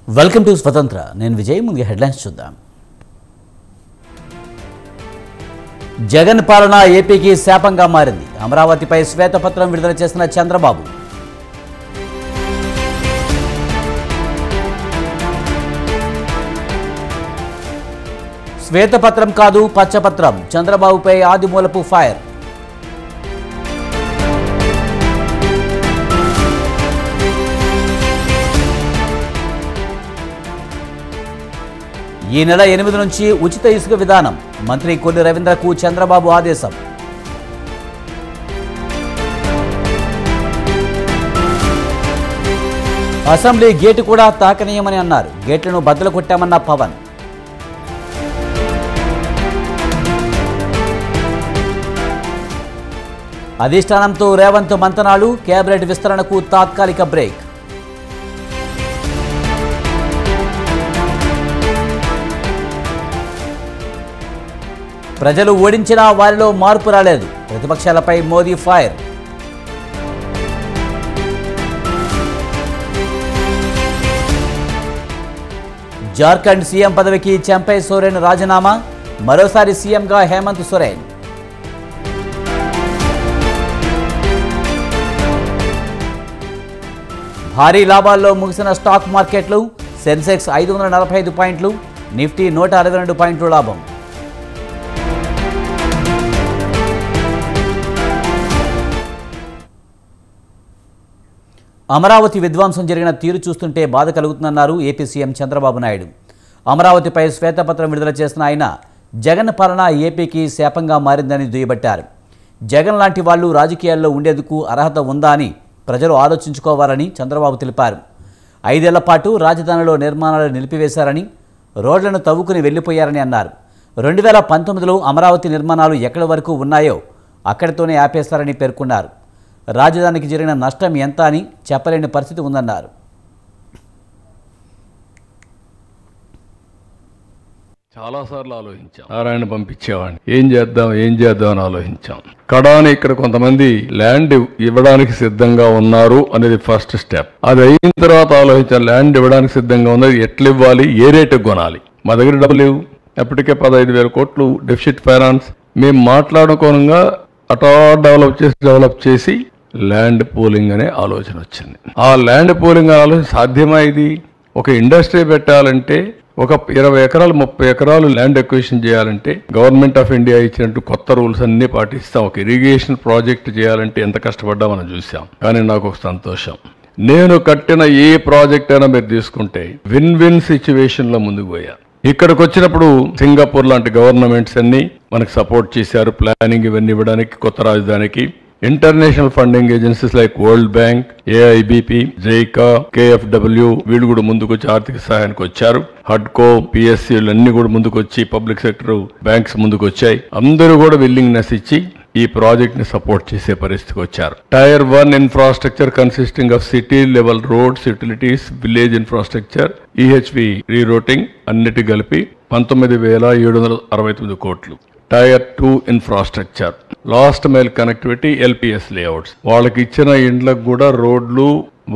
Welcome to స్వతంత్ర. నేను విజయ్. ముందుగా హెడ్లైన్స్ చూద్దాం. జగన్ పాలన ఏపీకి శాపంగా మారింది. అమరావతిపై శ్వేతపత్రం విడుదల చేసిన చంద్రబాబు. శ్వేతపత్రం కాదు పచ్చపత్రం, చంద్రబాబుపై ఆదిమూలపు ఫైర్. ఈ నెల 8 నుంచి ఉచిత ఇసుక విధానం. మంత్రి కొల్లు రవీంద్రకు చంద్రబాబు ఆదేశం. అసెంబ్లీ గేటు కూడా తాకనీయమని అన్నారు. గేట్లను బద్దలు కొట్టామన్న పవన్. అధిష్టానంతో రేవంత్ మంతనాలు. కేబినెట్ విస్తరణకు తాత్కాలిక బ్రేక్. ప్రజలు ఓడించినా వారిలో మార్పు రాలేదు. ప్రతిపక్షాలపై మోదీ ఫైర్. జార్ఖండ్ సీఎం పదవికి చెంపై సోరెన్ రాజీనామా. మరోసారి సీఎంగా హేమంత్ సోరెన్. భారీ లాభాల్లో ముగిసిన స్టాక్ మార్కెట్లు. సెన్సెక్స్ 545 పాయింట్లు, నిఫ్టీ 162 పాయింట్లు లాభం. అమరావతి విధ్వంసం జరిగిన తీరు చూస్తుంటే బాధ కలుగుతుందన్నారు ఏపీ సీఎం చంద్రబాబు నాయుడు. అమరావతిపై శ్వేతపత్రం విడుదల చేసిన ఆయన జగన్ పాలన ఏపీకి శాపంగా మారిందని దుయ్యబట్టారు. జగన్ లాంటి వాళ్లు రాజకీయాల్లో ఉండేందుకు అర్హత ఉందా అని ప్రజలు ఆలోచించుకోవాలని చంద్రబాబు తెలిపారు. 5 ఏళ్ల పాటు రాజధానిలో నిర్మాణాలు నిలిపివేశారని, రోడ్లను తవ్వుకుని వెళ్లిపోయారని అన్నారు. 2019లో అమరావతి నిర్మాణాలు ఎక్కడి వరకు ఉన్నాయో అక్కడితోనే ఆపేస్తారని పేర్కొన్నారు. రాజధానికి జరిగిన నష్టం ఎంత అని చెప్పలేని పరిస్థితి ఉందన్నారు. చాలాసార్లు ఆలోచించాం. నారాయణ పంపించేవాడిని, ఏం చేద్దాం అని ఆలోచించాం. కడాని ఇక్కడ కొంతమంది ల్యాండ్ ఇవ్వడానికి సిద్ధంగా ఉన్నారు అనేది ఫస్ట్ స్టెప్. అది అయిన తర్వాత ఆలోచించాం, ల్యాండ్ ఇవ్వడానికి సిద్ధంగా ఉన్నది ఎట్లా ఇవ్వాలి, ఏ రేటుకు కొనాలి. మా దగ్గర డబ్బులు లేవు. ఎప్పటికే 15,000 కోట్లు డెఫిసిట్ ఫైనాన్స్. మేము మాట్లాడుకోనంగా అటా డెవలప్ చేసి ల్యాండ్ పూలింగ్ అనే ఆలోచన వచ్చింది. ఆ ల్యాండ్ పూలింగ్ ఆలోచన సాధ్యమా? ఇది ఒక ఇండస్ట్రీ పెట్టాలంటే ఒక 20 ఎకరాలు 30 ఎకరాలు ల్యాండ్ ఎక్విజిషన్ చేయాలంటే గవర్నమెంట్ ఆఫ్ ఇండియా ఇచ్చినట్టు కొత్త రూల్స్ అన్ని పాటిస్తాం. ఒక ఇరిగేషన్ ప్రాజెక్ట్ చేయాలంటే ఎంత కష్టపడ్డా మనం చూసాం. కానీ నాకు ఒక సంతోషం, నేను కట్టిన ఏ ప్రాజెక్ట్ అయినా మీరు తీసుకుంటే విన్ విన్ సిచ్యువేషన్ లో ముందుకు పోయా. ఇక్కడికి వచ్చినప్పుడు సింగపూర్ లాంటి గవర్నమెంట్స్ అన్ని మనకు సపోర్ట్ చేశారు. ప్లానింగ్ ఇవన్నీ ఇవ్వడానికి కొత్త రాజధానికి. International funding agencies like World Bank, AIBP, JICA, కేఎఫ్డబ్ల్యూ వీళ్ళు కూడా ముందుకు వచ్చి ఆర్థిక సహాయానికి వచ్చారు. హడ్కో, పిఎస్సీలు అన్ని కూడా ముందుకు వచ్చి, పబ్లిక్ సెక్టర్ బ్యాంక్స్ ముందుకు వచ్చాయి. అందరూ కూడా విల్లింగ్నెస్ ఇచ్చి ఈ ప్రాజెక్ట్ ని సపోర్ట్ చేసే పరిస్థితికి వచ్చారు. Tier 1 infrastructure consisting of city level roads, utilities, village infrastructure, EHV rerouting అన్నిటి కలిపి 19,769 కోట్లు. Tier 2 infrastructure, last mile connectivity, LPS layouts. వాళ్ళకి ఇచ్చిన ఇండ్లకు కూడా రోడ్లు,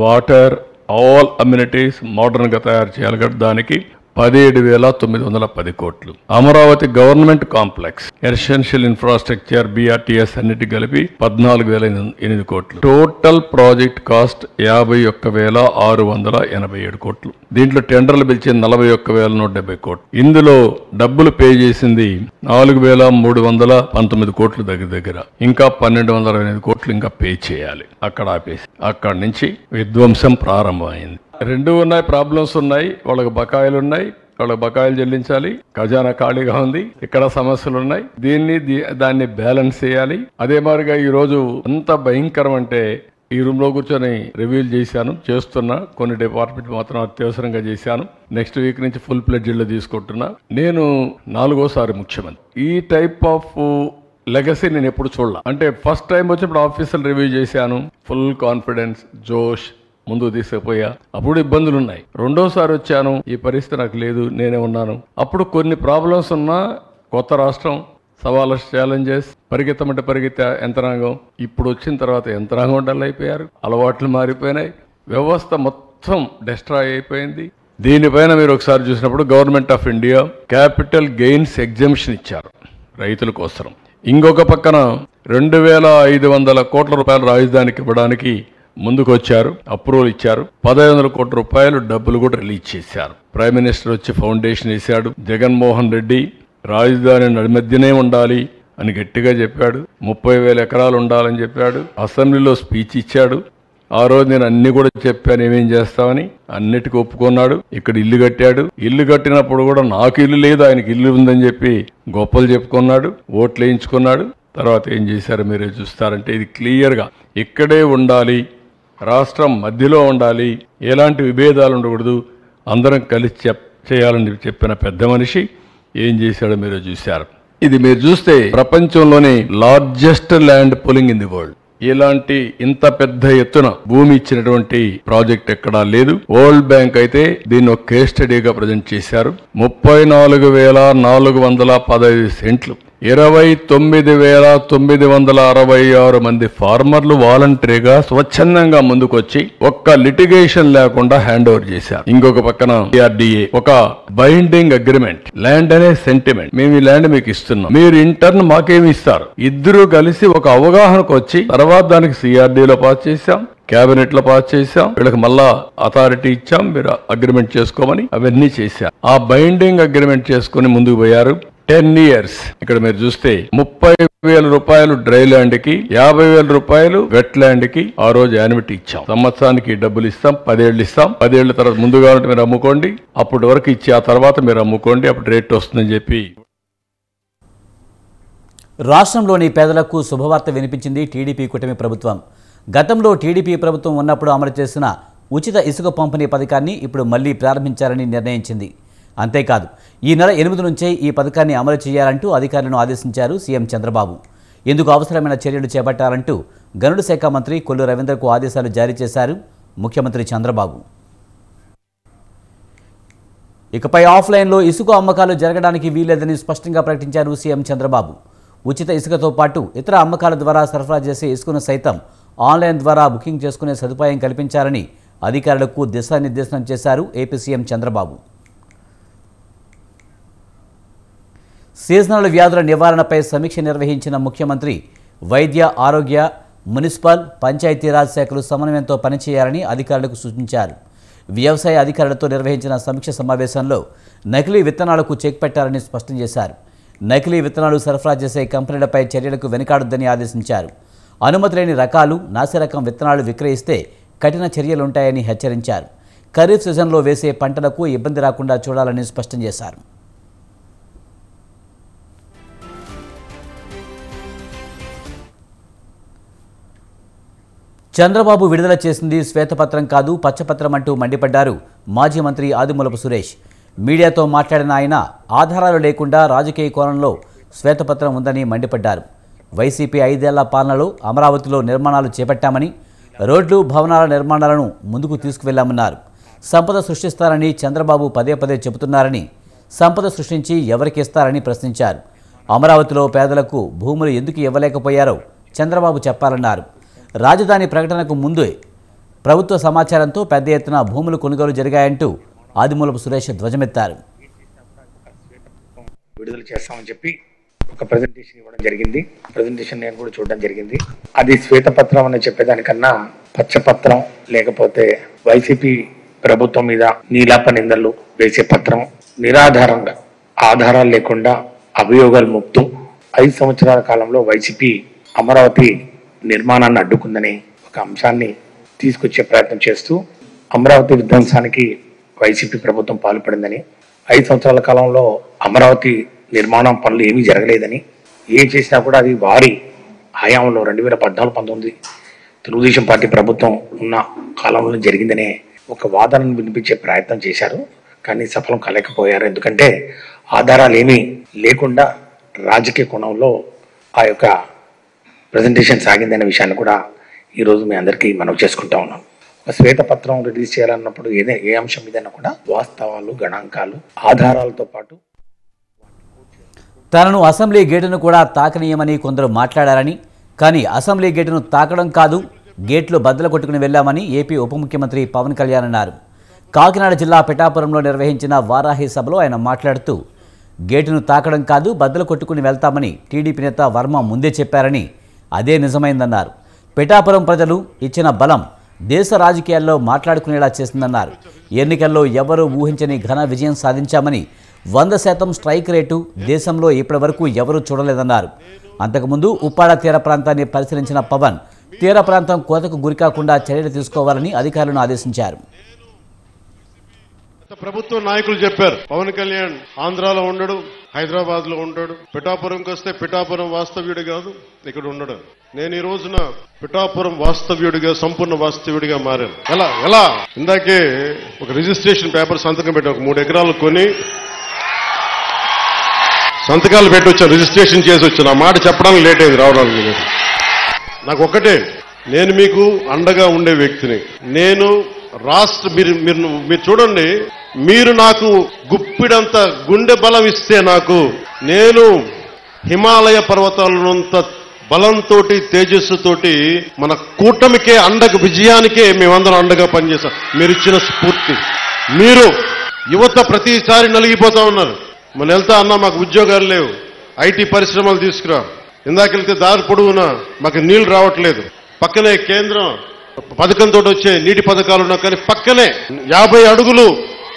వాటర్, ఆల్ అమ్యూనిటీస్ మోడర్న్ గా తయారు చేయాలి కదా, దానికి 17,910 కోట్లు. Amaravati government complex, essential infrastructure, BRTS అన్నిటి కలిపి 14,008 కోట్లు. టోటల్ ప్రాజెక్ట్ కాస్ట్ 51,687 కోట్లు. దీంట్లో టెండర్లు పిలిచి 41,170 కోట్లు. ఇందులో డబ్బులు పే చేసింది 4,319 కోట్లు దగ్గర. ఇంకా 1,228 కోట్లు ఇంకా పే చేయాలి. అక్కడ ఆపేసి అక్కడి నుంచి విధ్వంసం ప్రారంభమైంది. రెండు ఉన్నాయి, ప్రాబ్లమ్స్ ఉన్నాయి, వాళ్ళకి బకాయిలు ఉన్నాయి, వాళ్ళకి బకాయిలు చెల్లించాలి. ఖజానా ఖాళీగా ఉంది, ఇక్కడ సమస్యలు ఉన్నాయి. దాన్ని బ్యాలెన్స్ చేయాలి. అదే మాదిరిగా ఈ రోజు అంత భయంకరం అంటే ఈ రూమ్ లో కూర్చొని రివ్యూలు చేస్తున్నా. కొన్ని డిపార్ట్మెంట్ మాత్రం అత్యవసరంగా చేశాను. నెక్స్ట్ వీక్ నుంచి ఫుల్ ప్లెడ్జ్లో తీసుకుంటున్నా. నేను 4వ ముఖ్యమంత్రి. ఈ టైప్ ఆఫ్ లెగసీ నేను ఎప్పుడు చూడాల. అంటే ఫస్ట్ టైం వచ్చినప్పుడు ఆఫీసర్లు రివ్యూ చేశాను, ఫుల్ కాన్ఫిడెన్స్, జోష్, ముందుకు తీసుకుపోయా. అప్పుడు ఇబ్బందులు ఉన్నాయి. రెండోసారి వచ్చాను, ఈ పరిస్థితి నాకు లేదు, నేనే ఉన్నాను. అప్పుడు కొన్ని ప్రాబ్లమ్స్ ఉన్నా, కొత్త రాష్ట్రం, సవాళ్ళ ఛాలెంజెస్, పరిగెత్తమంటే పరిగెత్తే యంత్రాంగం. ఇప్పుడు వచ్చిన తర్వాత యంత్రాంగం డల్ అయిపోయారు, అలవాట్లు మారిపోయినాయి, వ్యవస్థ మొత్తం డిస్ట్రాయ్ అయిపోయింది. దీనిపైన మీరు ఒకసారి చూసినప్పుడు government of India capital gains exemption ఇచ్చారు రైతుల కోసం. ఇంకొక పక్కన 2,500 కోట్ల రూపాయల రాజధానికి ఇవ్వడానికి ముందుకు వచ్చారు, అప్రూవల్ ఇచ్చారు. 1,500 కోట్ల రూపాయలు డబ్బులు కూడా రిలీజ్ చేశారు. ప్రైమ్ మినిస్టర్ వచ్చి ఫౌండేషన్ వేశాడు. జగన్మోహన్ రెడ్డి రాజధాని నడిమధ్యనే ఉండాలి అని గట్టిగా చెప్పాడు. 30,000 ఎకరాలు ఉండాలని చెప్పాడు. అసెంబ్లీలో స్పీచ్ ఇచ్చాడు. ఆ రోజు నేను అన్ని కూడా చెప్పాను ఏమేం చేస్తామని, అన్నిటికీ ఒప్పుకున్నాడు. ఇక్కడ ఇల్లు కట్టాడు. ఇల్లు కట్టినప్పుడు కూడా నాకు ఇల్లు లేదు, ఆయనకి ఇల్లు ఉందని చెప్పి గొప్పలు చెప్పుకున్నాడు, ఓట్లు వేయించుకున్నాడు. తర్వాత ఏం చేశారో మీరే చూస్తారంటే ఇది క్లియర్గా ఇక్కడే ఉండాలి, రాష్ట్రం మధ్యలో ఉండాలి, ఎలాంటి విభేదాలు ఉండకూడదు, అందరం కలిసి చేయాలని చెప్పిన పెద్ద మనిషి ఏం చేశాడో మీరు చూశారు. ఇది మీరు చూస్తే ప్రపంచంలోనే largest land pooling in the world. ఇలాంటి ఇంత పెద్ద ఎత్తున భూమి ఇచ్చినటువంటి ప్రాజెక్ట్ ఎక్కడా లేదు. వరల్డ్ బ్యాంక్ అయితే దీన్ని ఒక కేస్ స్టడీగా ప్రజెంట్ చేశారు. 34,415 సెంట్లు, 29,966 మంది ఫార్మర్లు వాలంటరీగా స్వచ్ఛందంగా ముందుకొచ్చి ఒక్క లిటిగేషన్ లేకుండా హ్యాండ్ ఓవర్ చేశారు. ఇంకొక పక్కన సిఆర్డిఏ ఒక బైండింగ్ అగ్రిమెంట్, ల్యాండ్ అనే సెంటిమెంట్, మేము ఈ ల్యాండ్ మీకు ఇస్తున్నాం, మీరు ఇంటర్న్ మాకేమి ఇస్తారు, ఇద్దరు కలిసి ఒక అవగాహనకు వచ్చి తర్వాత దానికి సిఆర్డీలో పాస్ చేశాం, కేబినెట్ లో పాస్ చేశాం, వీళ్ళకి మళ్ళా అథారిటీ ఇచ్చాం, మీరు అగ్రిమెంట్ చేసుకోమని అవన్నీ చేశారు. ఆ బైండింగ్ అగ్రిమెంట్ చేసుకుని ముందుకు పోయారు. 10 years ఇక్కడ మీరు చూస్తే 30,000 రూపాయలు డ్రై ల్యాండ్ కి, 50,000 రూపాయలు వెట్ ల్యాండ్ కి ఆ రోజు యాన్యుటీ ఇచ్చాం. సంవత్సరానికి డబ్బులు ఇస్తాం, 10 ఏళ్ళు ఇస్తాం. 10 ఏళ్ల తర్వాత ముందుగా ఉంటే మీరు అమ్ముకోండి, అప్పటి వరకు ఇచ్చి ఆ తర్వాత మీరు అమ్ముకోండి, అప్పుడు రేట్ వస్తుందని చెప్పి. రాష్ట్రంలోని పేదలకు శుభవార్త వినిపించింది టీడీపీ కూటమి ప్రభుత్వం. గతంలో టీడీపీ ప్రభుత్వం ఉన్నప్పుడు అమలు చేసిన ఉచిత ఇసుక పంపిణీ పథకాన్ని ఇప్పుడు మళ్లీ ప్రారంభించాలని నిర్ణయించింది. అంతేకాదు ఈ నెల 8 నుంచే ఈ పథకాన్ని అమలు చేయాలంటూ అధికారులను ఆదేశించారు సీఎం చంద్రబాబు. ఇందుకు అవసరమైన చర్యలు చేపట్టాలంటూ గనుల శాఖ మంత్రి కొల్లు రవీంద్రకు ఆదేశాలు జారీ చేశారు ముఖ్యమంత్రి చంద్రబాబు. ఇకపై ఆఫ్లైన్లో ఇసుక అమ్మకాలు జరగడానికి వీల్లేదని స్పష్టంగా ప్రకటించారు సీఎం చంద్రబాబు. ఉచిత ఇసుకతో పాటు ఇతర అమ్మకాల ద్వారా సరఫరా చేసే ఇసుకను సైతం ఆన్లైన్ ద్వారా బుకింగ్ చేసుకునే సదుపాయం కల్పించాలని అధికారులకు దిశానిర్దేశనం చేశారు ఏపీ సీఎం చంద్రబాబు. సీజనల్ వ్యాధుల నివారణపై సమీక్ష నిర్వహించిన ముఖ్యమంత్రి వైద్య, ఆరోగ్య, మున్సిపల్, పంచాయతీరాజ్ శాఖలు సమన్వయంతో పనిచేయాలని అధికారులకు సూచించారు. వ్యవసాయ అధికారులతో నిర్వహించిన సమీక్ష సమావేశంలో నకిలీ విత్తనాలకు చెక్ పెట్టాలని స్పష్టం చేశారు. నకిలీ విత్తనాలు సరఫరా చేసే కంపెనీలపై చర్యలకు వెనుకాడొద్దని ఆదేశించారు. అనుమతి లేని రకాలు, నాసిరకం విత్తనాలు విక్రయిస్తే కఠిన చర్యలుంటాయని హెచ్చరించారు. ఖరీఫ్ సీజన్లో వేసే పంటలకు ఇబ్బంది రాకుండా చూడాలని స్పష్టం చేశారు. చంద్రబాబు విడుదల చేసింది శ్వేతపత్రం కాదు, పచ్చపత్రం అంటూ మండిపడ్డారు మాజీ మంత్రి ఆదిమూలపు సురేష్. మీడియాతో మాట్లాడిన ఆయన ఆధారాలు లేకుండా రాజకీయ కోణంలో శ్వేతపత్రం ఉందని మండిపడ్డారు. వైసీపీ 5 ఏళ్ల పాలనలో అమరావతిలో నిర్మాణాలు చేపట్టామని, రోడ్లు, భవనాల నిర్మాణాలను ముందుకు తీసుకువెళ్లామన్నారు. సంపద సృష్టిస్తారని చంద్రబాబు పదే పదే చెబుతున్నారని, సంపద సృష్టించి ఎవరికి ఇస్తారని ప్రశ్నించారు. అమరావతిలో పేదలకు భూములు ఎందుకు ఇవ్వలేకపోయారో చంద్రబాబు చెప్పాలన్నారు. రాజధాని ప్రకటనకు ముందే ప్రభుత్వ సమాచారంతో పెద్ద ఎత్తున భూములు కొనుగోలు జరిగాయంటూ ఆదిమూలపు సురేష్ ధ్వజమెత్తారు. విడుదల చేస్తామని చెప్పి ఒక ప్రెజెంటేషన్ ఇవ్వడం జరిగింది. ప్రెజెంటేషన్ నేను కూడా చూడడం జరిగింది. అది శ్వేతపత్రం అని చెప్పేదానికన్నా పచ్చపత్రం, లేకపోతే వైసీపీ ప్రభుత్వం మీద నీలాప నిందలు వేసే పత్రం, నిరాధారంగా ఆధారాలు లేకుండా అభియోగాలు మోపుతూ 5 సంవత్సరాల కాలంలో వైసీపీ అమరావతి నిర్మాణాన్ని అడ్డుకుందని ఒక అంశాన్ని తీసుకొచ్చే ప్రయత్నం చేస్తూ అమరావతి విధ్వంసానికి వైసీపీ ప్రభుత్వం పాల్పడిందని, 5 సంవత్సరాల కాలంలో అమరావతి నిర్మాణం పనులు ఏమీ జరగలేదని, ఏం చేసినా కూడా అది వారి హయాంలో 2014-19 తెలుగుదేశం పార్టీ ప్రభుత్వం ఉన్న కాలంలో జరిగిందనే ఒక వాదనను వినిపించే ప్రయత్నం చేశారు. కానీ సఫలం కాలేకపోయారు. ఎందుకంటే ఆధారాలు ఏమీ లేకుండా రాజకీయ కోణంలో ఆ యొక్క ప్రజెంటేషన్ సాగిందనే విషయాన్ని కూడా ఈరోజు మీ అందరికీ మనం చేసుకుంటా ఉన్నాం. ఒక శ్వేతపత్రం రిలీజ్ చేయాలన్నప్పుడు ఏ అంశం మీదైనా కూడా వాస్తవాలు, గణాంకాలు, ఆధారాలతో పాటు తనను అసెంబ్లీ గేటును కూడా తాకనీయమని కొందరు మాట్లాడారని, కానీ అసెంబ్లీ గేటును తాకడం కాదు, గేట్లు బద్దలు కొట్టుకుని వెళ్లామని ఏపీ ఉప ముఖ్యమంత్రి పవన్ కళ్యాణ్ అన్నారు. కాకినాడ జిల్లా పిఠాపురంలో నిర్వహించిన వారాహి సభలో ఆయన మాట్లాడుతూ గేటును తాకడం కాదు బద్దలు కొట్టుకుని వెళ్తామని టీడీపీ నేత వర్మ ముందే చెప్పారని అదే నిజమైందన్నారు. పిఠాపురం ప్రజలు ఇచ్చిన బలం దేశ రాజకీయాల్లో మాట్లాడుకునేలా చేసిందన్నారు. ఎన్నికల్లో ఎవరూ ఊహించని ఘన విజయం సాధించామని 100% స్ట్రైక్ రేటు దేశంలో ఇప్పటివరకు ఎవరూ చూడలేదన్నారు. అంతకుముందు ఉప్పాడ తీర ప్రాంతాన్ని పరిశీలించిన పవన్ తీర ప్రాంతం కోతకు గురికాకుండా చర్యలు తీసుకోవాలని అధికారులను ఆదేశించారు. ప్రభుత్వ నాయకులు చెప్పారు, పవన్ కళ్యాణ్ ఆంధ్రాలో ఉండడు, హైదరాబాద్ లో ఉంటాడు, పిఠాపురంకి వస్తే పిఠాపురం వాస్తవ్యుడు కాదు, ఇక్కడ ఉండడు. నేను ఈ రోజున పిఠాపురం వాస్తవ్యుడిగా, సంపూర్ణ వాస్తవ్యుడిగా మారాను. ఎలా ఇందాకే ఒక రిజిస్ట్రేషన్ పేపర్ సంతకం పెట్టి ఒక 3 ఎకరాలు కొని సంతకాలు పెట్టి వచ్చాను, రిజిస్ట్రేషన్ చేసి వచ్చాను. ఆ మాట చెప్పడానికి లేట్ అయింది, రావడానికి లేదు. నాకు ఒక్కటే, నేను మీకు అండగా ఉండే వ్యక్తిని. నేను మీరు చూడండి, మీరు నాకు గుప్పిడంత గుండె బలం ఇస్తే నాకు, నేను హిమాలయ పర్వతాలనంత బలంతో తేజస్సుతోటి మన కూటమికే అండగా, విజయానికే మేమందరం అండగా పనిచేస్తాం. మీరు ఇచ్చిన స్ఫూర్తి. మీరు యువత ప్రతిసారి నలిగిపోతా ఉన్నారు. మన వెళ్తా అన్నా మాకు ఉద్యోగాలు లేవు, ఐటీ పరిశ్రమలు తీసుకురా. ఇందాకెళ్తే దారి పొడవునా మాకు నీళ్లు రావట్లేదు. పక్కనే కేంద్రం పథకంతో వచ్చే నీటి పథకాలు ఉన్నా కానీ పక్కనే 50 అడుగులు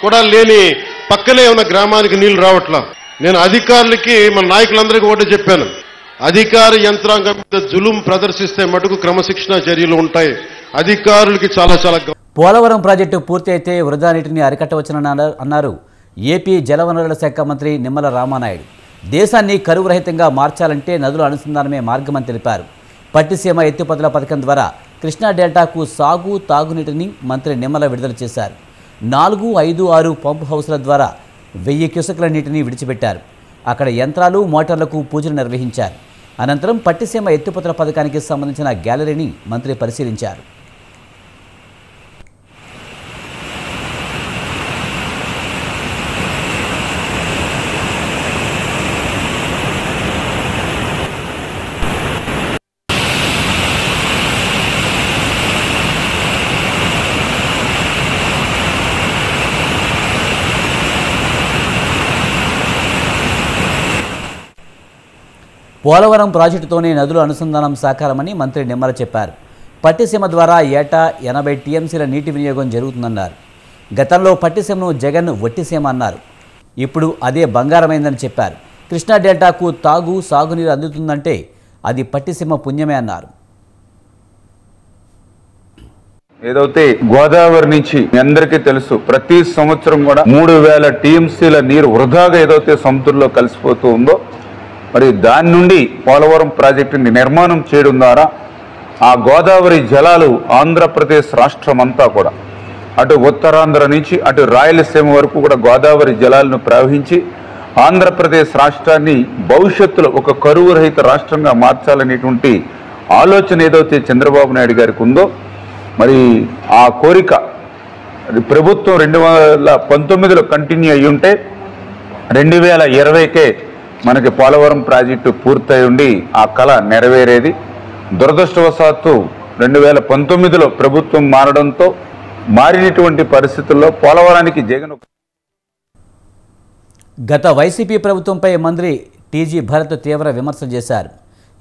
కూడా లేని పక్కనే ఉన్న గ్రామానికి నీళ్లు రావట్లా. నేను అధికారులకి, మన నాయకులందరికీ ఒకటి చెప్పాను, అధికార యంత్రాంగం మీద జులుం ప్రదర్శిస్తే మటుకు క్రమశిక్షణ చర్యలు ఉంటాయి. అధికారులకి చాలా పోలవరం ప్రాజెక్టు పూర్తి అయితే వృధా నీటిని అరికట్టవచ్చునని అన్నారు ఏపీ జలవనరుల శాఖ మంత్రి నిమ్మల రామానాయుడు. దేశాన్ని కరువు రహితంగా మార్చాలంటే నదుల అనుసంధానమే మార్గమని తెలిపారు. పట్టిసీమ ఎత్తిపోతల పథకం ద్వారా కృష్ణా డెల్టాకు సాగు, తాగునీటిని మంత్రి నిమ్మల విడుదల చేశారు. 4, 5, 6 పంప్ హౌస్ల ద్వారా 1000 క్యూసెక్ల నీటిని విడిచిపెట్టారు. అక్కడ యంత్రాలు, మోటార్లకు పూజలు నిర్వహించారు. అనంతరం పట్టిసీమ ఎత్తిపోతల పథకానికి సంబంధించిన గ్యాలరీని మంత్రి పరిశీలించారు. పోలవరం ప్రాజెక్టుతోనే నదుల అనుసంధానం సాకారమని మంత్రి నిమ్మల చెప్పారు. పట్టిసీమ ద్వారా ఏటా 80 టీఎంసీల నీటి వినియోగం జరుగుతుందన్నారు. గతంలో పట్టిసీమను జగన్ వట్టిసీమ అన్నారు. ఇప్పుడు అదే బంగారమైందని చెప్పారు. కృష్ణా డెల్టాకు తాగు, సాగునీరు అందుతుందంటే అది పట్టిసీమ పుణ్యమే అన్నారు. ఏదైతే గోదావరి నుంచి అందరికీ తెలుసు, ప్రతి సంవత్సరం కూడా 3000 టీఎంసీల నీరు వృధాగా ఏదైతే సముద్రంలో కలిసిపోతూ ఉందో, మరి దాని నుండి పోలవరం ప్రాజెక్టుని నిర్మాణం చేయడం ద్వారా ఆ గోదావరి జలాలు ఆంధ్రప్రదేశ్ రాష్ట్రం అంతా కూడా, అటు ఉత్తరాంధ్ర నుంచి అటు రాయలసీమ వరకు కూడా గోదావరి జలాలను ప్రవహించి ఆంధ్రప్రదేశ్ రాష్ట్రాన్ని భవిష్యత్తులో ఒక కరువు రహిత రాష్ట్రంగా మార్చాలనేటువంటి ఆలోచన ఏదైతే చంద్రబాబు నాయుడు గారికి ఉందో, మరి ఆ కోరిక ప్రభుత్వం 2019లో కంటిన్యూ అయ్యి ఉంటే 2020కే మనకి పోలవరం ప్రాజెక్టు పూర్తయి ఉండి ఆ కళ నెరవేరేది. దురదృష్టవశాత్తు 2019లో ప్రభుత్వం మారడంతో మారినటువంటి పరిస్థితుల్లో పోలవరానికి జగన్ గత వైసీపీ ప్రభుత్వంపై మంత్రి టీజీ భరత్ తీవ్ర విమర్శలు చేశారు.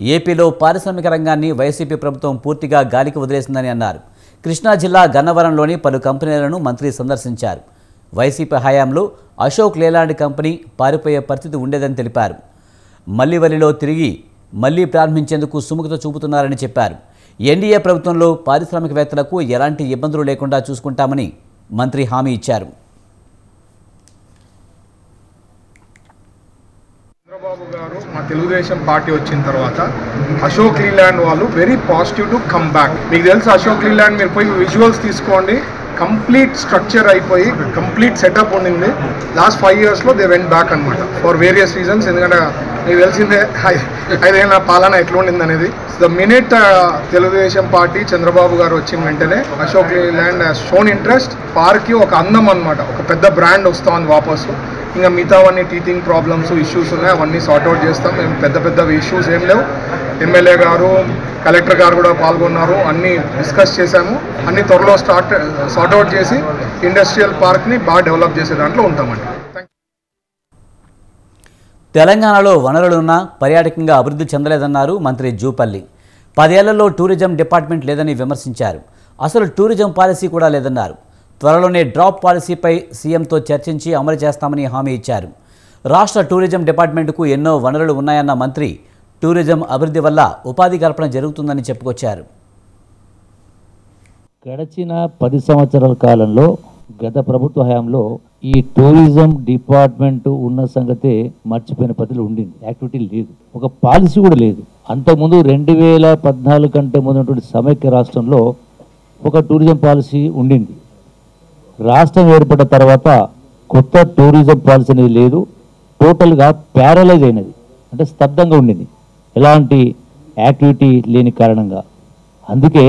ఏపీలో పారిశ్రామిక రంగాన్ని వైసీపీ ప్రభుత్వం పూర్తిగా గాలికి వదిలేసిందని అన్నారు. కృష్ణా జిల్లా గన్నవరంలోని పలు కంపెనీలను మంత్రి సందర్శించారు. వైసీపీ హయాంలో అశోక్ లేలాండ్ కంపెనీ పారిపోయే పరిస్థితి ఉండేదని తెలిపారు. మల్లివల్లిలో తిరిగి మళ్లీ ప్రారంభించేందుకు సుముఖత చూపుతున్నారని చెప్పారు. ఎన్డీఏ ప్రభుత్వంలో పారిశ్రామికవేత్తలకు ఎలాంటి ఇబ్బందులు లేకుండా చూసుకుంటామని మంత్రి హామీ ఇచ్చారు. చంద్రబాబు గారు మా తెలుగుదేశం పార్టీ వచ్చిన తర్వాత అశోక్ లీలాండ్ వాళ్ళు very positive to come back. మీకు తెలుసు, అశోక్ లీలాండ్ మీరు పోయి విజువల్స్ తీసుకోండి, కంప్లీట్ స్ట్రక్చర్ అయిపోయి కంప్లీట్ సెటప్ ఉండింది. లాస్ట్ 5 yearsలో దే వెంట్ బ్యాక్ అనమాట ఫర్ వేరియస్ రీజన్స్. ఎందుకంటే మీకు తెలిసిందే 5 ఏళ్ల పాలన ఎట్లా ఉండింది అనేది. The minute Telugu Desam party Chandrababu గారు వచ్చిన వెంటనే అశోక్ లీలాండ్ షోన్ ఇంట్రెస్ట్. పార్క్కి ఒక అందం అనమాట, ఒక పెద్ద బ్రాండ్ వస్తుంది వాపసు. ఇంకా మిగతావన్నీ టీచింగ్ ప్రాబ్లమ్స్, ఇష్యూస్ ఉన్నాయి, అవన్నీ సార్ట్అవుట్ చేస్తాం. మేము పెద్ద ఇష్యూస్ ఏం లేవు. ఎమ్మెల్యే గారు, కలెక్టర్ గారు కూడా పాల్గొన్నారు. అన్నీ డిస్కస్ చేశాము. అన్ని త్వరలో సార్ట్అవుట్ చేసి ఇండస్ట్రియల్ పార్క్ని బాగా డెవలప్ చేసే దాంట్లో ఉంటామండి. తెలంగాణలో వనరులున్నా పర్యాటకంగా అభివృద్ధి చెందలేదన్నారు మంత్రి జూపల్లి. 10 ఏళ్లలో టూరిజం డిపార్ట్మెంట్ లేదని విమర్శించారు. అసలు టూరిజం పాలసీ కూడా లేదన్నారు. త్వరలోనే డ్రాప్ పాలసీపై సీఎంతో చర్చించి అమలు చేస్తామని హామీ ఇచ్చారు. రాష్ట్ర టూరిజం డిపార్ట్మెంట్కు ఎన్నో వనరులు ఉన్నాయన్న మంత్రి టూరిజం అభివృద్ధి వల్ల ఉపాధి కల్పన జరుగుతుందని చెప్పుకొచ్చారు. గడిచిన 10 సంవత్సరాల కాలంలో గత ప్రభుత్వ హయాంలో ఈ టూరిజం డిపార్ట్మెంట్ ఉన్న సంగతే మర్చిపోయిన పద్ధతిలో ఉండింది. యాక్టివిటీ లేదు, ఒక పాలసీ కూడా లేదు. అంతకుముందు 2014 కంటే ముందున్నటువంటి సమైక్య రాష్ట్రంలో ఒక టూరిజం పాలసీ ఉండింది. రాష్ట్రం ఏర్పడిన తర్వాత కొత్త టూరిజం పాలసీ అనేది లేదు. టోటల్గా ప్యారలైజ్ అయినది, అంటే స్తబ్దంగా ఉండింది, ఎలాంటి యాక్టివిటీ లేని కారణంగా. అందుకే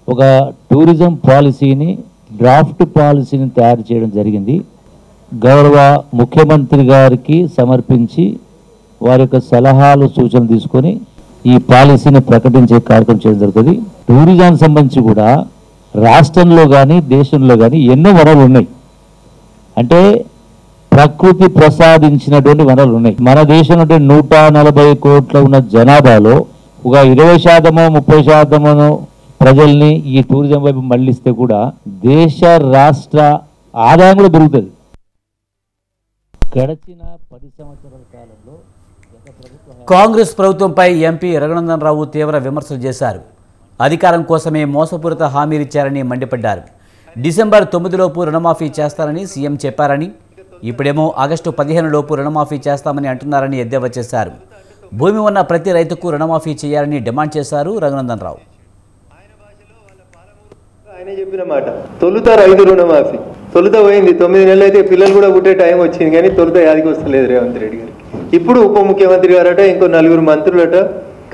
ఒక టూరిజం పాలసీని, డ్రాఫ్ట్ పాలసీని తయారు చేయడం జరిగింది. గౌరవ ముఖ్యమంత్రి గారికి సమర్పించి వారి యొక్క సలహాలు, సూచనలు తీసుకొని ఈ పాలసీని ప్రకటించే కార్యక్రమం చేయడం జరుగుతుంది. టూరిజానికి సంబంధించి కూడా రాష్ట్రంలో కానీ దేశంలో కానీ ఎన్నో వనరులు ఉన్నాయి. అంటే ప్రకృతి ప్రసాదించినటువంటి వనరులు ఉన్నాయి. మన దేశంలో 140 కోట్ల ఉన్న జనాభాలో ఒక 20%, 30% ప్రజల్ని ఈ టూరిజం వైపు మళ్లిస్తే కూడా దేశ రాష్ట్ర ఆదాయం కూడా పెరుగుతుంది. గడిచిన 10 సంవత్సరాల కాలంలో కాంగ్రెస్ ప్రభుత్వంపై ఎంపీ రఘునందన్ రావు తీవ్ర విమర్శలు చేశారు. అధికారం కోసమే మోసపూరిత హామీలిచ్చారని మండిపడ్డారు. డిసెంబర్ 9లోపు రుణమాఫీ చేస్తారని సీఎం చెప్పారని, ఇప్పుడేమో ఆగస్టు 15లోపు రుణమాఫీ చేస్తామని అంటున్నారని ఎద్దేవా చేశారు. భూమి ఉన్న ప్రతి రైతుకు రుణమాఫీ చేయాలని డిమాండ్ చేశారు రఘునందన్ రావు. ఆయన చెప్పిన మాట, తొలుత రైతు రుణమాఫీ తొలుత పోయింది. 9 నెలలు అయితే పిల్లలు కూడా పుట్టే టైం వచ్చింది, కానీ తొలుత యాదికి వస్తలేదు రేవంత్ రెడ్డి గారికి. ఇప్పుడు ఉప ముఖ్యమంత్రి గారట, ఇంకో 4 మంత్రులట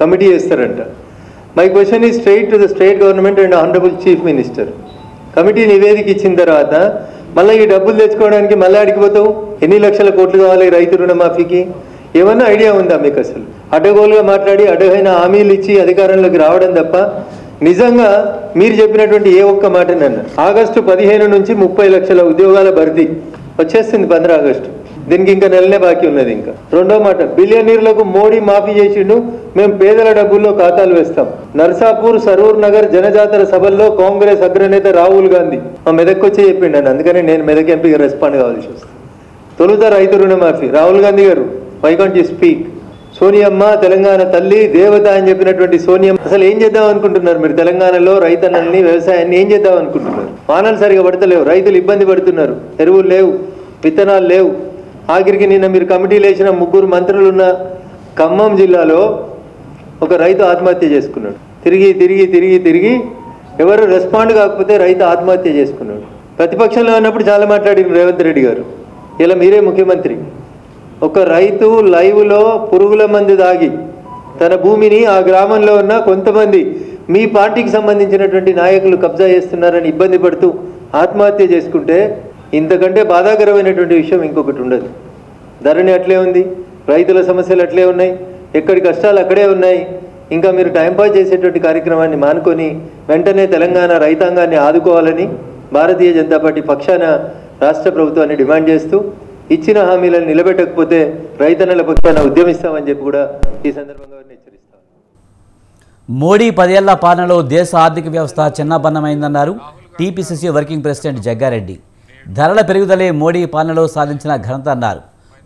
కమిటీ చేస్తారంట. మై క్వశ్చన్ ఈ straight to the state government and honourable chief minister. Committee నివేదిక ఇచ్చిన తర్వాత మళ్ళీ ఈ డబ్బులు తెచ్చుకోవడానికి మళ్ళీ అడిగిపోతావు. ఎన్ని లక్షల కోట్లు కావాలి రైతు రుణమాఫీకి? ఏమన్నా ఐడియా ఉందా మీకు? అసలు అడ్డగోలుగా మాట్లాడి అడ్డగైన హామీలు ఇచ్చి అధికారంలోకి రావడం తప్ప నిజంగా మీరు చెప్పినటువంటి ఏ ఒక్క మాట నన్ను ఆగస్టు 15 నుంచి 30 లక్షల ఉద్యోగాల భర్తీ వచ్చేస్తుంది 15 ఆగస్టు. దీనికి ఇంకా నెలనే బాకీ ఉన్నది. ఇంకా రెండో మాట, బిలియనీర్లకు మోడీ మాఫీ చేసిండు, మేము పేదల డబ్బుల్లో ఖాతాలు వేస్తాం. నర్సాపూర్, సరూర్ నగర్ జనజాతర సభల్లో కాంగ్రెస్ అగ్రనేత రాహుల్ గాంధీ మా మెదక్ వచ్చి చెప్పిండు. అందుకని నేను మెదక్ ఎంపీగా రెస్పాండ్ కావాల్సి వస్తుంది. తొలుత రైతు రుణమాఫీ. రాహుల్ గాంధీ గారు, వై కాంట్ యు స్పీక్? సోనియమ్మ తెలంగాణ తల్లి దేవత అని చెప్పినటువంటి సోనియమ్మ, అసలు ఏం చేద్దాం అనుకుంటున్నారు మీరు? తెలంగాణలో రైతన్నల్ని, వ్యవసాయాన్ని ఏం చేద్దాం అనుకుంటున్నారు? వానలు సరిగా పడతలేవు, రైతులు ఇబ్బంది పడుతున్నారు, ఎరువులు లేవు, విత్తనాలు లేవు. ఆఖరికి నిన్న మీరు కమిటీలు వేసిన 3 మంత్రులు ఉన్న ఖమ్మం జిల్లాలో ఒక రైతు ఆత్మహత్య చేసుకున్నాడు. తిరిగి తిరిగి తిరిగి తిరిగి ఎవరు రెస్పాండ్ కాకపోతే రైతు ఆత్మహత్య చేసుకున్నాడు. ప్రతిపక్షంలో ఉన్నప్పుడు చాలా మాట్లాడిన రేవంత్ రెడ్డి గారు, ఇలా మీరే ముఖ్యమంత్రి. ఒక రైతు లైవ్లో పురుగుల మందు దాగి తన భూమిని ఆ గ్రామంలో ఉన్న కొంతమంది మీ పార్టీకి సంబంధించినటువంటి నాయకులు కబ్జా చేస్తున్నారని ఇబ్బంది పడుతూ ఆత్మహత్య చేసుకుంటే ఇంతకంటే బాధాకరమైనటువంటి విషయం ఇంకొకటి ఉండదు. ధరణి అట్లే ఉంది, రైతుల సమస్యలు అట్లే ఉన్నాయి, ఎక్కడి కష్టాలు అక్కడే ఉన్నాయి. ఇంకా మీరు టైంపాస్ చేసేటువంటి కార్యక్రమాన్ని మానుకొని వెంటనే తెలంగాణ రైతాంగాన్ని ఆదుకోవాలని భారతీయ జనతా పార్టీ పక్షాన రాష్ట్ర ప్రభుత్వాన్ని డిమాండ్ చేస్తూ, ఇచ్చిన హామీలను నిలబెట్టకపోతే రైతన్నల పక్షాన ఉద్యమిస్తామని చెప్పి కూడా ఈ సందర్భంగా హెచ్చరిస్తాం. మోడీ 10 ఏళ్ల పాలనలో దేశ ఆర్థిక వ్యవస్థ చిన్నభిన్నమైందన్నారు టీపీసీసీ వర్కింగ్ ప్రెసిడెంట్ జగ్గారెడ్డి. ధరల పెరుగుదలే మోడీ పాలనలో సాధించిన ఘనత అన్నారు.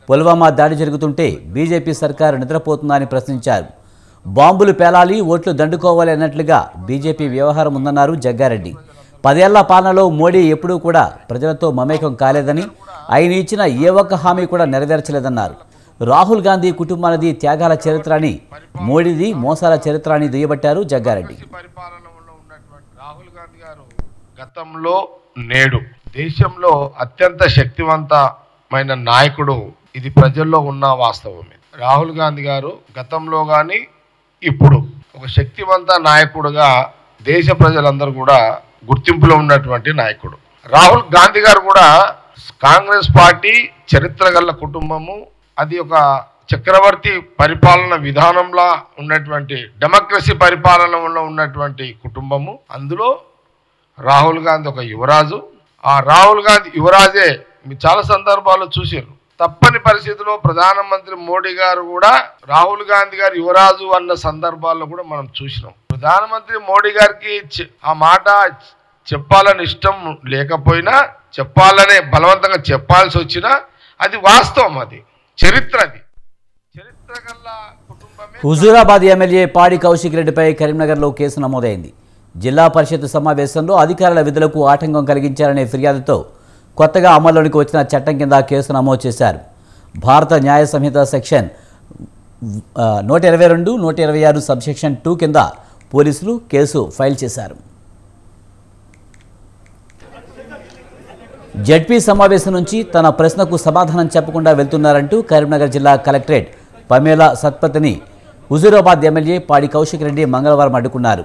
పుల్వామా దాడి జరుగుతుంటే బీజేపీ సర్కారు నిద్రపోతుందని ప్రశ్నించారు. బాంబులు పేలాలి, ఓట్లు దండుకోవాలి అన్నట్లుగా బీజేపీ వ్యవహారం ఉందన్నారు జగ్గారెడ్డి. 10 ఏళ్ల పాలనలో మోడీ ఎప్పుడూ కూడా ప్రజలతో మమేకం కాలేదని, ఆయన ఇచ్చిన ఏ ఒక్క హామీ కూడా నెరవేర్చలేదన్నారు. రాహుల్ గాంధీ కుటుంబానిది త్యాగాల చరిత్ర అని, మోడీది మోసాల చరిత్ర అని దుయ్యబట్టారు జగ్గారెడ్డి. రాహుల్ గాంధీ గారు గతంలో నేడు దేశంలో అత్యంత శక్తివంతమైన నాయకుడు, ఇది ప్రజల్లో ఉన్న వాస్తవమే. రాహుల్ గాంధీ గారు గతంలో కానీ ఇప్పుడు ఒక శక్తివంత నాయకుడుగా దేశ ప్రజలందరూ కూడా గుర్తింపులో ఉన్నటువంటి నాయకుడు. రాహుల్ గాంధీ గారు కూడా కాంగ్రెస్ పార్టీ చరిత్ర గల కుటుంబము, అది ఒక చక్రవర్తి పరిపాలన విధానంలో ఉన్నటువంటి డెమోక్రసీ పరిపాలనలో ఉన్నటువంటి కుటుంబము. అందులో రాహుల్ గాంధీ ఒక యువరాజు. ఆ రాహుల్ గాంధీ యువరాజే మీరు చాలా సందర్భాల్లో చూసారు. తప్పని పరిస్థితిలో ప్రధానమంత్రి మోడీ గారు కూడా రాహుల్ గాంధీ గారు యువరాజు అన్న సందర్భాల్లో కూడా మనం చూసినాం. ప్రధానమంత్రి మోడీ గారికి ఆ మాట చెప్పాలని ఇష్టం లేకపోయినా, చెప్పాలనే బలవంతంగా చెప్పాల్సి వచ్చినా అది వాస్తవం, అది చరిత్ర. అది చరిత్ర గల్లా కుటుంబమే. హుజూరాబాద్ ఎమ్మెల్యే పాడి కౌశిక్ రెడ్డిపై కరీంనగర్లో కేసు నమోదైంది. జిల్లా పరిషత్ సమావేశంలో అధికారుల విధులకు ఆటంకం కలిగించారనే ఫిర్యాదుతో కొత్తగా అమల్లోనికి వచ్చిన చట్టం కింద కేసు నమోదు చేశారు. భారత న్యాయ సంహిత సెక్షన్ 122, 126 సబ్సెక్షన్ 2 కింద పోలీసులు కేసు ఫైల్ చేశారు. జడ్పీ సమావేశం నుంచి తన ప్రశ్నకు సమాధానం చెప్పకుండా వెళ్తున్నారంటూ కరీంనగర్ జిల్లా కలెక్టరేట్ పమేలా సత్పతిని హుజూరాబాద్ ఎమ్మెల్యే పాడి కౌశిక్ రెడ్డి మంగళవారం అడ్డుకున్నారు.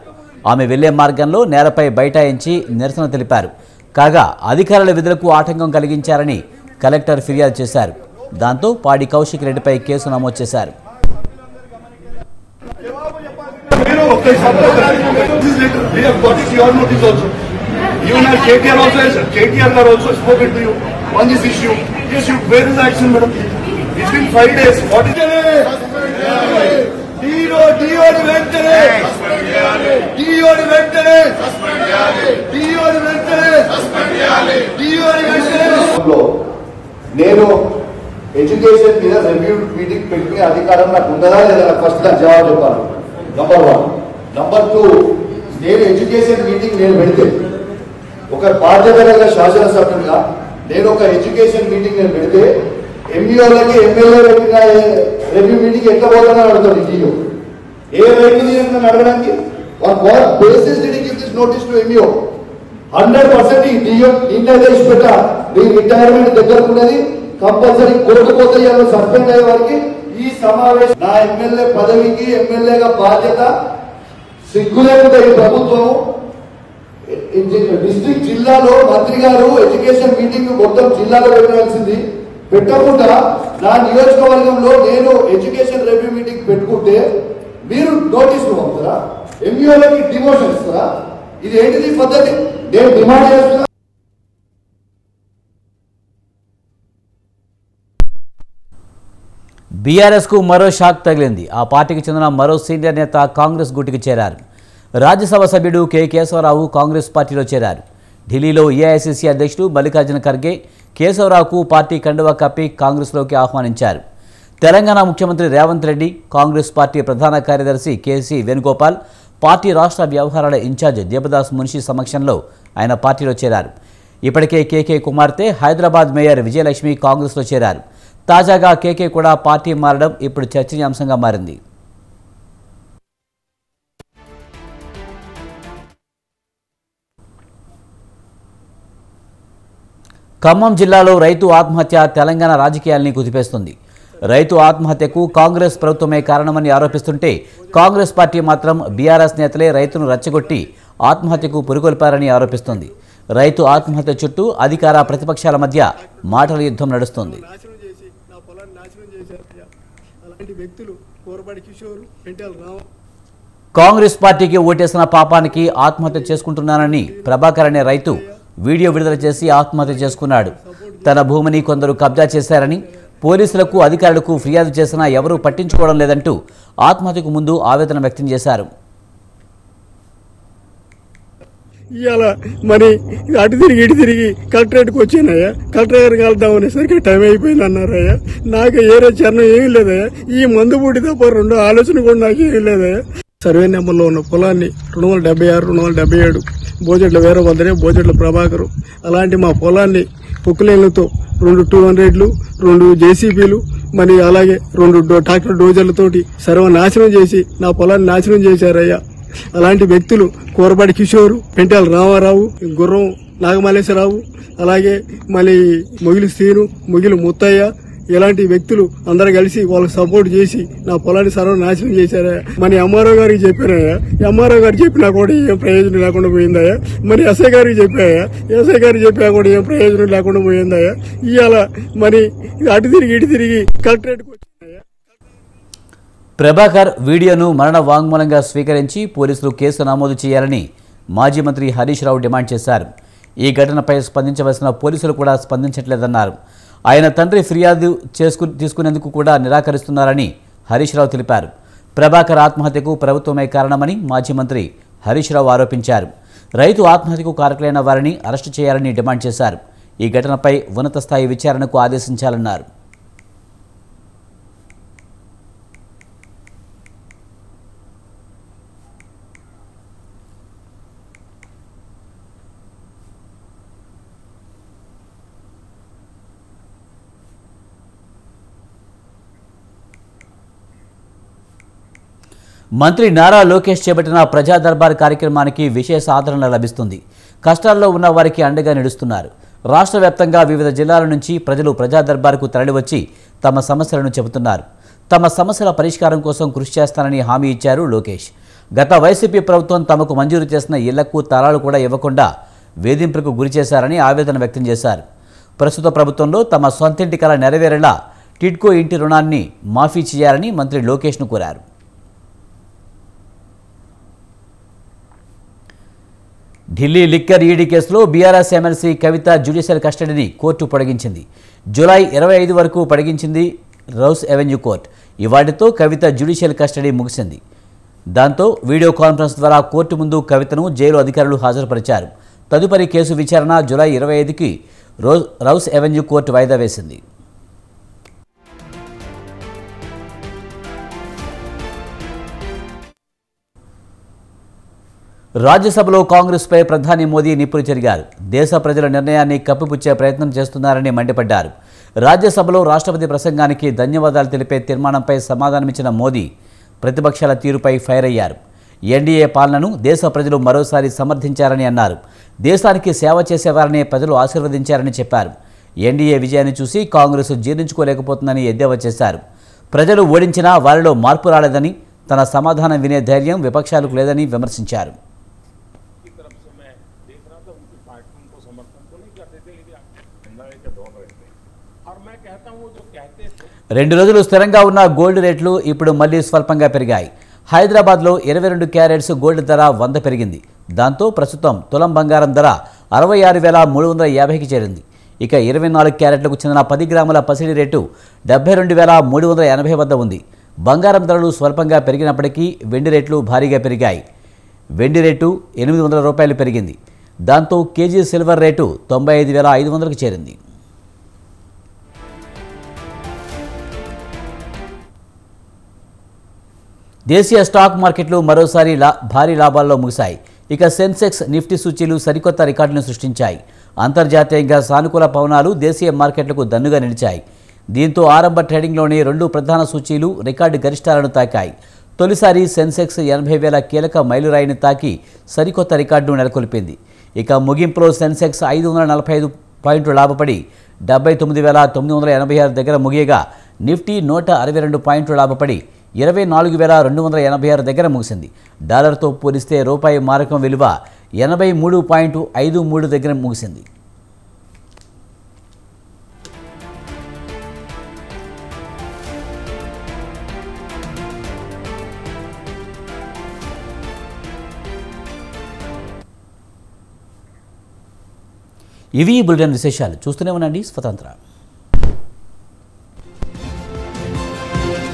ఆమె వెళ్లే మార్గంలో నేలపై బైఠాయించి నిరసన తెలిపారు. కాగా అధికారుల విధులకు ఆటంకం కలిగించారని కలెక్టర్ ఫిర్యాదు చేశారు. దాంతో పాడి కౌశిక్ రెడ్డిపై కేసు నమోదు చేశారు. Even as KTR also has, KTR has also spoken to you on this issue. Yes, you, where is the action, madam? It's been 5 days. What is it? DO Ventane. DO Ventane. DO Ventane. నేను education మీద review meeting పెట్టుకునే అధికారం నాకు ఉందా లేదా first నాకు జవాబు చెప్పాలి. నంబర్ 1. నంబర్ 2, నేను ఎడ్యుకేషన్ మీటింగ్ నేను పెడితే ఒక బాధ్యతగా శాసనసభ్యులుగా నేను ఒక ఎడ్యుకేషన్ మీటింగ్ నేను పెడితే ఎంఈఓలకి ఎమ్మెల్యే పెట్టిన రివ్యూ మీటింగ్ ఎట్లా పోతుందని అడుగుతాడు డిఓ. ఏ రైతు అడగడానికి what basis did give this notice to MEO? 100% ఈ డిఓ నిన్నైతే ఇచ్చి పెట్టా మీ రిటైర్మెంట్ దగ్గరకున్నది, కంపల్సరీ కోర్టు పోతే సస్పెండ్ అయ్యే వారికి ఈ సమావేశం నా ఎమ్మెల్యే పదవికి ఎమ్మెల్యేగా బాధ్యత సిగ్గు లేకుండా ఈ ప్రభుత్వం డిస్ట్రిక్ట్ జిల్లాలో మంత్రి గారు ఎడ్యుకేషన్ మీటింగ్ మొత్తం జిల్లాలో పెట్టాల్సింది పెట్టకుండా నా నియోజకవర్గంలో నేను ఎడ్యుకేషన్ రివ్యూ మీటింగ్ పెట్టుకుంటే మీరు నోటీసులు పంపుతారా? ఎంఈఓలకి డిమోషన్ ఇస్తారా? ఇది ఏంటిది పద్ధతి? నేను డిమాండ్ చేస్తున్నా. బీఆర్ఎస్కు మరో షాక్ తగిలింది. ఆ పార్టీకి చెందిన మరో సీనియర్ నేత కాంగ్రెస్ గూటికి చేరారు. రాజ్యసభ సభ్యుడు కె కేశవరావు కాంగ్రెస్ పార్టీలో చేరారు. ఢిల్లీలో ఏఐసీసీ అధ్యక్షుడు మల్లికార్జున ఖర్గే కేశవరావుకు పార్టీ కండువా కప్పి కాంగ్రెస్లోకి ఆహ్వానించారు. తెలంగాణ ముఖ్యమంత్రి రేవంత్ రెడ్డి, కాంగ్రెస్ పార్టీ ప్రధాన కార్యదర్శి కేసీ వేణుగోపాల్, పార్టీ రాష్ట్ర వ్యవహారాల ఇన్ఛార్జ్ దేవదాస్ మున్షి సమక్షంలో ఆయన పార్టీలో చేరారు. ఇప్పటికే కేకే కుమార్తె హైదరాబాద్ మేయర్ విజయలక్ష్మి కాంగ్రెస్లో చేరారు. తాజాగా కేకే కూడా పార్టీ మారడం ఇప్పుడు చర్చనీయాంశంగా మారింది. ఖమ్మం జిల్లాలో రైతు ఆత్మహత్య తెలంగాణ రాజకీయాల్ని కుదిపేస్తుంది. రైతు ఆత్మహత్యకు కాంగ్రెస్ ప్రభుత్వమే కారణమని ఆరోపిస్తుంటే కాంగ్రెస్ పార్టీ మాత్రం బీఆర్ఎస్ నేతలే రైతును రెచ్చగొట్టి ఆత్మహత్యకు పురికొల్పారని ఆరోపిస్తుంది. రైతు ఆత్మహత్య చుట్టూ అధికార ప్రతిపక్షాల మధ్య మాటల యుద్ధం నడుస్తుంది. కాంగ్రెస్ పార్టీకి ఓటేసిన పాపానికి ఆత్మహత్య చేసుకుంటున్నానని ప్రభాకర్ అనే రైతు వీడియో విడుదల చేసి ఆత్మహత్య చేసుకున్నాడు. తన భూమిని కొందరు కబ్జా చేశారని, పోలీసులకు అధికారులకు ఫిర్యాదు చేసినా ఎవరూ పట్టించుకోవడం లేదంటూ ఆత్మహత్యకు ముందు ఆవేదన వ్యక్తం చేశారు. ఇవాళ మరి అటు తిరిగి ఇటు తిరిగి కలెక్టరేట్కి వచ్చానయ్యా. కలెక్టర్ గారికి వెళ్దామనేసరికి టైం అయిపోయింది అన్నారయ్యా. నాకు ఏరే చరణం ఏమీ లేదయ్యా. ఈ మందు బుడ్డి తప్ప రెండో ఆలోచన కూడా నాకు ఏమీ లేదయ్యా. సర్వే నెంబర్లో ఉన్న పొలాన్ని 276, 277 బోజెట్ల వీరభద్రే, బోజెట్ల ప్రభాకరు అలాంటి మా పొలాన్ని పొక్కులేళ్లతో 2 200లు, 2 జేసీబీలు, మరి అలాగే 2 ట్రాక్టర్ డోజర్లతోటి సర్వనాశనం చేసి నా పొలాన్ని నాశనం చేశారయ్యా. అలాంటి వ్యక్తులు కోరపాటి కిషోర్, పెంటాల రామారావు, గుర్రం నాగమల్లేశ్వరరావు, అలాగే మళ్ళీ మొగిలి శ్రీను, మొగిలి ముత్తయ్య, ఇలాంటి వ్యక్తులు అందరూ కలిసి వాళ్ళకి సపోర్ట్ చేసి నా పొలాన్ని సర్వనాశనం చేశారా. మరి ఎంఆర్ఓ గారికి చెప్పానయ్యా. ఎంఆర్ఓ గారు చెప్పినా కూడా ఏం ప్రయోజనం లేకుండా పోయిందయ్యా. మరి ఎస్ఐ గారికి చెప్పాయా. ఎస్ఐ గారికి చెప్పినా కూడా ఏం ప్రయోజనం లేకుండా పోయిందయ్యా. ఇవాళ మరి అటు తిరిగి ఇటు తిరిగి కలెక్టరేట్కి వచ్చానయ్యా. ప్రభాకర్ వీడియోను మరణ వాంగ్మూలంగా స్వీకరించి పోలీసులు కేసు నమోదు చేయాలని మాజీ మంత్రి హరీష్ రావు డిమాండ్ చేశారు. ఈ ఘటనపై స్పందించవలసిన పోలీసులు కూడా స్పందించట్లేదన్నారు. ఆయన తండ్రి ఫిర్యాదు తీసుకునేందుకు కూడా నిరాకరిస్తున్నారని హరీష్ రావు తెలిపారు. ప్రభాకర్ ఆత్మహత్యకు ప్రభుత్వమే కారణమని మాజీ మంత్రి హరీష్ రావు ఆరోపించారు. రైతు ఆత్మహత్యకు కారకులైన వారిని అరెస్టు చేయాలని డిమాండ్ చేశారు. ఈ ఘటనపై ఉన్నత స్థాయి విచారణకు ఆదేశించాలన్నారు. మంత్రి నారా లోకేష్ చేపట్టిన ప్రజా దర్బార్ కార్యక్రమానికి విశేష ఆదరణ లభిస్తుంది. కష్టాల్లో ఉన్న వారికి అండగా నిలుస్తున్నారు. రాష్ట్ర వ్యాప్తంగా వివిధ జిల్లాల నుంచి ప్రజలు ప్రజా దర్బార్కు తరలివచ్చి తమ సమస్యలను చెబుతున్నారు. తమ సమస్యల పరిష్కారం కోసం కృషి చేస్తానని హామీ ఇచ్చారు లోకేష్. గత వైసీపీ ప్రభుత్వం తమకు మంజూరు చేసిన ఇళ్లకు తాళాలు కూడా ఇవ్వకుండా వేధింపులకు గురిచేశారని ఆవేదన వ్యక్తం చేశారు. ప్రస్తుత ప్రభుత్వంలో తమ సొంతింటి కల నెరవేరేలా టిడ్కో ఇంటి రుణాన్ని మాఫీ చేయాలని మంత్రి లోకేష్ను కోరారు. ఢిల్లీ లిక్కర్ ఈడీ కేసులో బీఆర్ఎస్ ఎమ్మెల్సీ కవిత జ్యుడిషియల్ కస్టడీని కోర్టు పొడిగించింది. జూలై 25 వరకు పొడిగించింది రౌస్ అవెన్యూ కోర్టు. ఇవాటితో కవిత జ్యుడిషియల్ కస్టడీ ముగిసింది. దాంతో వీడియో కాన్ఫరెన్స్ ద్వారా కోర్టు ముందు కవితను జైలు అధికారులు హాజరుపరిచారు. తదుపరి కేసు విచారణ జూలై 25కి రౌస్ అవెన్యూ కోర్టు వాయిదా వేసింది. రాజ్యసభలో కాంగ్రెస్పై ప్రధాని మోదీ నిప్పులు చెరిగారు. దేశ ప్రజల నిర్ణయాన్ని కప్పిపుచ్చే ప్రయత్నం చేస్తున్నారని మండిపడ్డారు. రాజ్యసభలో రాష్ట్రపతి ప్రసంగానికి ధన్యవాదాలు తెలిపే తీర్మానంపై సమాధానమిచ్చిన మోదీ ప్రతిపక్షాల తీరుపై ఫైర్ అయ్యారు. ఎన్డీఏ పాలనను దేశ ప్రజలు మరోసారి సమర్థించారని అన్నారు. దేశానికి సేవ చేసేవారనే ప్రజలు ఆశీర్వదించారని చెప్పారు. ఎన్డీఏ విజయాన్ని చూసి కాంగ్రెస్ జీర్ణించుకోలేకపోతుందని ఎద్దేవా చేశారు. ప్రజలు ఓడించినా వారిలో మార్పు రాలేదని, తన సమాధానం వినే ధైర్యం విపక్షాలకు లేదని విమర్శించారు. 2 రోజులు స్థిరంగా ఉన్న గోల్డ్ రేట్లు ఇప్పుడు మళ్లీ స్వల్పంగా పెరిగాయి. హైదరాబాద్లో 22 క్యారెట్స్ గోల్డ్ ధర 100 పెరిగింది. దాంతో ప్రస్తుతం తులం బంగారం ధర 66,350కి చేరింది. ఇక 24 క్యారెట్లకు చెందిన 10 గ్రాముల పసిడి రేటు 72,380 వద్ద ఉంది. బంగారం ధరలు స్వల్పంగా పెరిగినప్పటికీ వెండి రేట్లు భారీగా పెరిగాయి. వెండి రేటు 800 రూపాయలు పెరిగింది. దాంతో కేజీ సిల్వర్ రేటు 95,500కి చేరింది. దేశీయ స్టాక్ మార్కెట్లు మరోసారి భారీ లాభాల్లో ముగిశాయి. ఇక సెన్సెక్స్, నిఫ్టీ సూచీలు సరికొత్త రికార్డులను సృష్టించాయి. అంతర్జాతీయంగా సానుకూల పవనాలు దేశీయ మార్కెట్లకు దన్నుగా నిలిచాయి. దీంతో ఆరంభ ట్రేడింగ్లోనే 2 ప్రధాన సూచీలు రికార్డు గరిష్టాలను తాకాయి. తొలిసారి సెన్సెక్స్ 80,000 కీలక మైలురాయిని తాకి సరికొత్త రికార్డును నెలకొల్పింది. ఇక ముగింపులో సెన్సెక్స్ 545 పాయింట్లు లాభపడి 79,986 దగ్గర ముగియగా నిఫ్టీ 162 పాయింట్లు లాభపడి 24,286 దగ్గర ముగిసింది. డాలర్తో పోలిస్తే రూపాయి మారకం విలువ 83.53 దగ్గర ముగిసింది. ఇవి బులెటిన్ విశేషాలు. చూస్తూనే ఉండండి స్వతంత్ర.